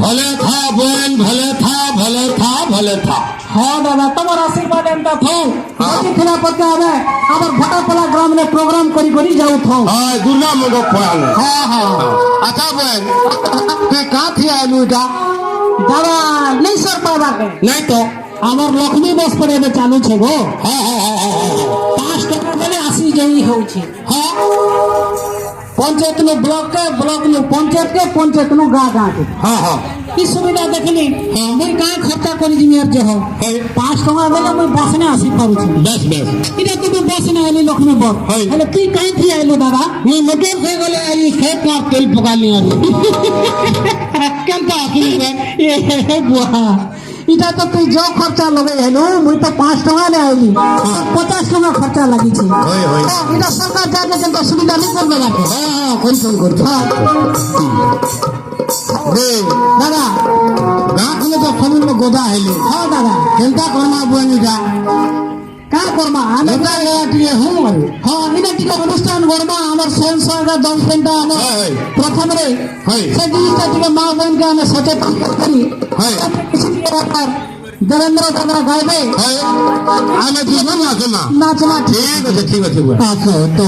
भले था बहन, भले था, भले था, भले था। हाँ दादा तुम्हार आशीर्वाद एंता थो खिला पत्ते आवे आबर भटापला ग्राम में प्रोग्राम करी करी जाऊ थो। हाँ दुर्गा मंडप पड़ाले। हाँ हाँ अच्छा बहन ते कहाँ थी आलू इटा? दादा नहीं सर पावा के नहीं तो आबर लक्ष्मी बस पड़े में चालू छे गो। हाँ हाँ हाँ हाँ 5 टका देले 80 जई होउ छे। हाँ पंचायत नु ब्लॉक के ब्लॉक नु पंचायत नु गाँ के हाँ हाँ की सुविधा देखली मुई काहे खर्चा करी जिमियर जे हो 5 टका देले मुई बस ने आसी पारू छी। बस बस इदा तू बस ने आली लक्ष्मी बस हेले तू काहे थी आइलो दादा? मैं मोटर साइकिल आई खेत का तेल पका लिया केनता की ये बुआ इटा तो तू जो खर्चा लगे हेलो मुई तो 5 टका ले आइली 50 टका खर्चा लगी छी। होय होय इटा सरकार जाके केनता सुविधा नहीं करबे लागे। हाँ कौन कर रे दादा गाँव में तो फल में गोदा है ले। हाँ दादा केनता करना बुआनी जा का करमा आमे लेता गया टिके हूँ अरे हाँ इना टिका अनुष्ठान गरमा हमर स्वयं सहायता दल सेंटर हम हाय प्रथम रे हाय से जिसटा टिका मां बहन के हम सचेतन करी हाय किसी के आकार देवेंद्र दादा गाइबे हाय आने जीवन ना सुना नाचना ठीक है बुआ आखो तो